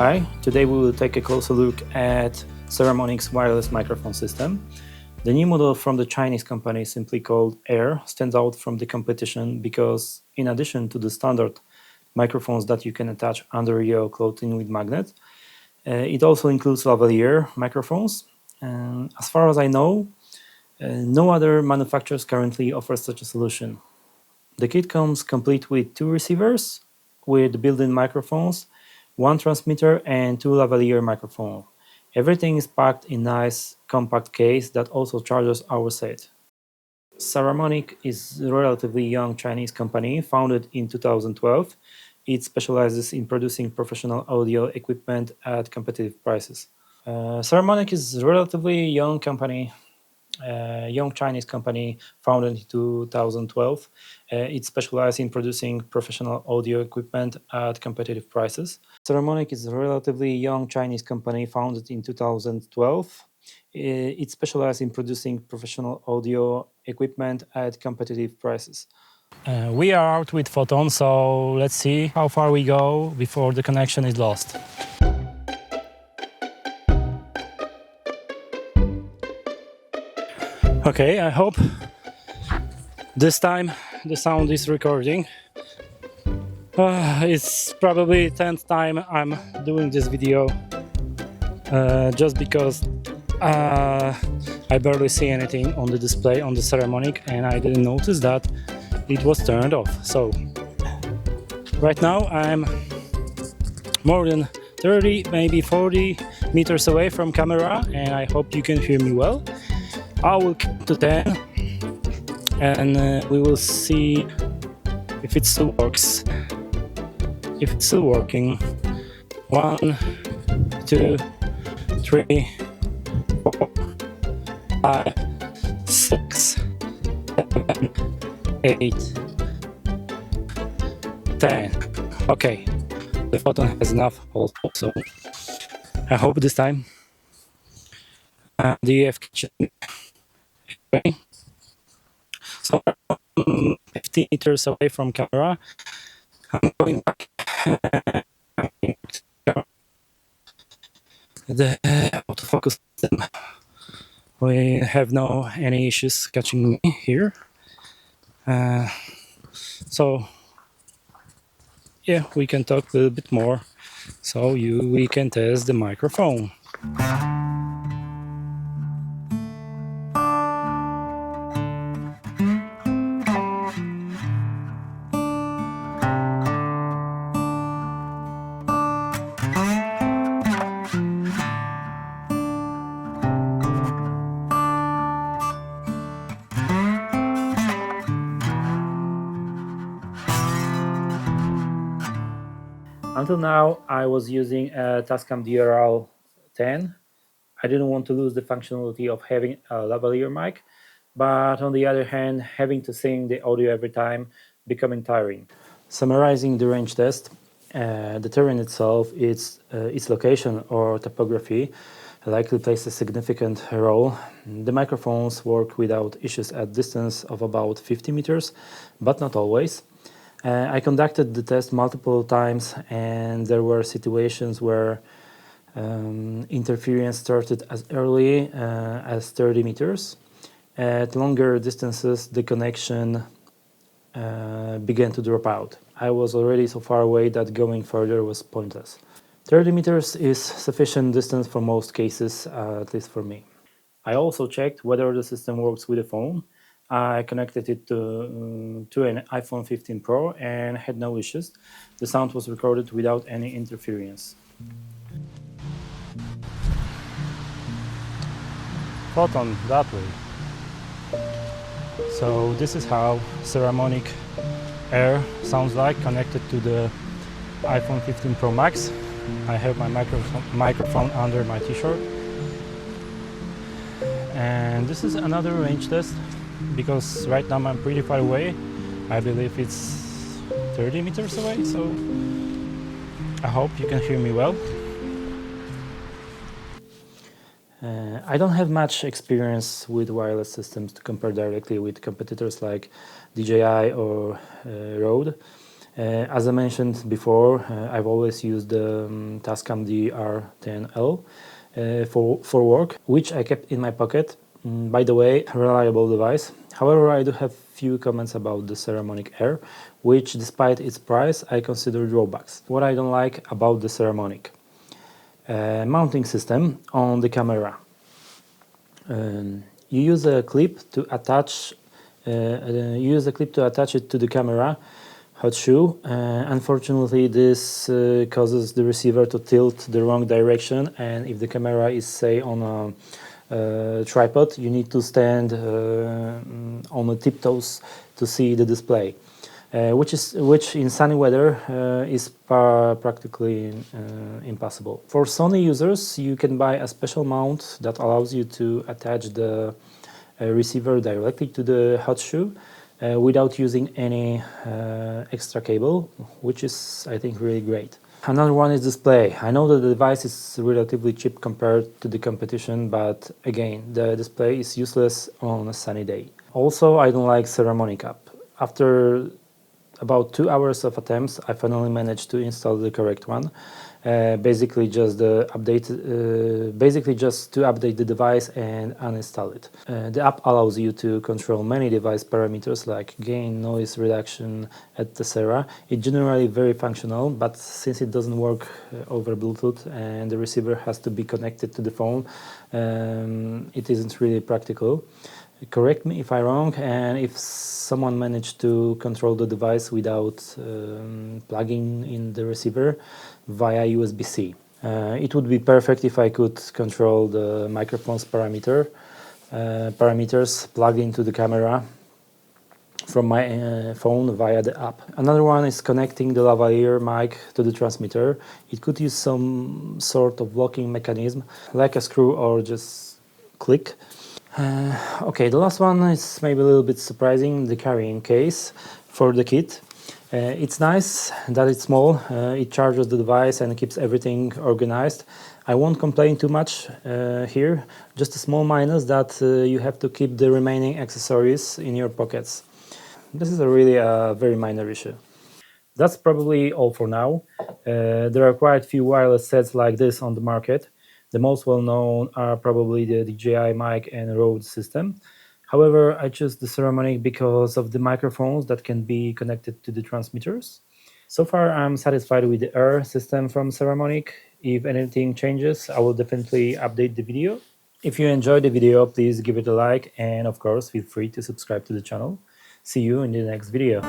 Hi, today we will take a closer look at Saramonic's wireless microphone system. The new model from the Chinese company, simply called Air, stands out from the competition because in addition to the standard microphones that you can attach under your clothing with magnets, it also includes lavalier microphones. And as far as I know, no other manufacturers currently offer such a solution. The kit comes complete with 2 receivers with built-in microphones, 1 transmitter and 2 lavalier microphones. Everything is packed in nice compact case that also charges our set. Saramonic is a relatively young Chinese company founded in 2012. It specializes in producing professional audio equipment at competitive prices. Saramonic is a relatively young company, young Chinese company founded in 2012. It specializes in producing professional audio equipment at competitive prices. Saramonic is a relatively young Chinese company founded in 2012. It specializes in producing professional audio equipment at competitive prices. We are out with Photon, so let's see how far we go before the connection is lost. Okay, I hope this time the sound is recording. It's probably 10th time I'm doing this video, just because I barely see anything on the display on the Saramonic and I didn't notice that it was turned off. So right now I'm more than 30, maybe 40 meters away from camera and I hope you can hear me well. I will count to 10 and we will see if it still works. If it's still working. 1, 2, 3, 4, 5, 6, 7, 8, 10. Okay, the Photon has enough also, so I hope this time the EF kitchen. Okay. So 50 meters away from camera, I'm going back. The autofocus system. We have no any issues catching me here. So yeah, we can talk a little bit more. So we can test the microphone. Until now, I was using a Tascam DRL10. I didn't want to lose the functionality of having a lavalier mic, but on the other hand, having to sync the audio every time becoming tiring. Summarizing the range test, the terrain itself, its location or topography likely plays a significant role. The microphones work without issues at distance of about 50 meters, but not always. I conducted the test multiple times and there were situations where interference started as early as 30 meters. At longer distances, the connection began to drop out. I was already so far away that going further was pointless. 30 meters is sufficient distance for most cases, at least for me. I also checked whether the system works with a phone. I connected it to an iPhone 15 Pro and had no issues. The sound was recorded without any interference. Photon that way. So this is how Saramonic Air sounds like connected to the iPhone 15 Pro Max. I have my microphone under my t-shirt. And this is another range test because right now I'm pretty far away. I believe it's 30 meters away, so I hope you can hear me well. I don't have much experience with wireless systems to compare directly with competitors like DJI or Rode. As I mentioned before, I've always used the Tascam DR10L for work, which I kept in my pocket. By the way, reliable device. However, I do have few comments about the Saramonic Air, which despite its price, I consider drawbacks. What I don't like about the Saramonic mounting system on the camera. You use a clip to attach it to the camera hot shoe. Unfortunately, this causes the receiver to tilt the wrong direction, and if the camera is, say, on a tripod, you need to stand on the tiptoes to see the display, which in sunny weather is practically impossible. For Sony users, you can buy a special mount that allows you to attach the receiver directly to the hot shoe without using any extra cable, which is, I think, really great. Another one is display. I know that the device is relatively cheap compared to the competition, but again, the display is useless on a sunny day. Also, I don't like Saramonic App. After about 2 hours of attempts, I finally managed to install the correct one. Basically just to update the device and uninstall it. The app allows you to control many device parameters like gain, noise reduction, etc. It's generally very functional, but since it doesn't work over Bluetooth and the receiver has to be connected to the phone, it isn't really practical. Correct me if I'm wrong, and if someone managed to control the device without plugging in the receiver via USB-C. It would be perfect if I could control the microphone's parameters plugged into the camera from my phone via the app. Another one is connecting the lavalier mic to the transmitter. It could use some sort of locking mechanism, like a screw or just click. Okay, the last one is maybe a little bit surprising, the carrying case for the kit. It's nice that it's small, it charges the device and keeps everything organized. I won't complain too much here, just a small minus that you have to keep the remaining accessories in your pockets. This is really a very minor issue. That's probably all for now. There are quite a few wireless sets like this on the market. The most well-known are probably the DJI mic and Rode system. However, I chose the Saramonic because of the microphones that can be connected to the transmitters. So far, I'm satisfied with the Air system from Saramonic. If anything changes, I will definitely update the video. If you enjoyed the video, please give it a like, and of course, feel free to subscribe to the channel. See you in the next video.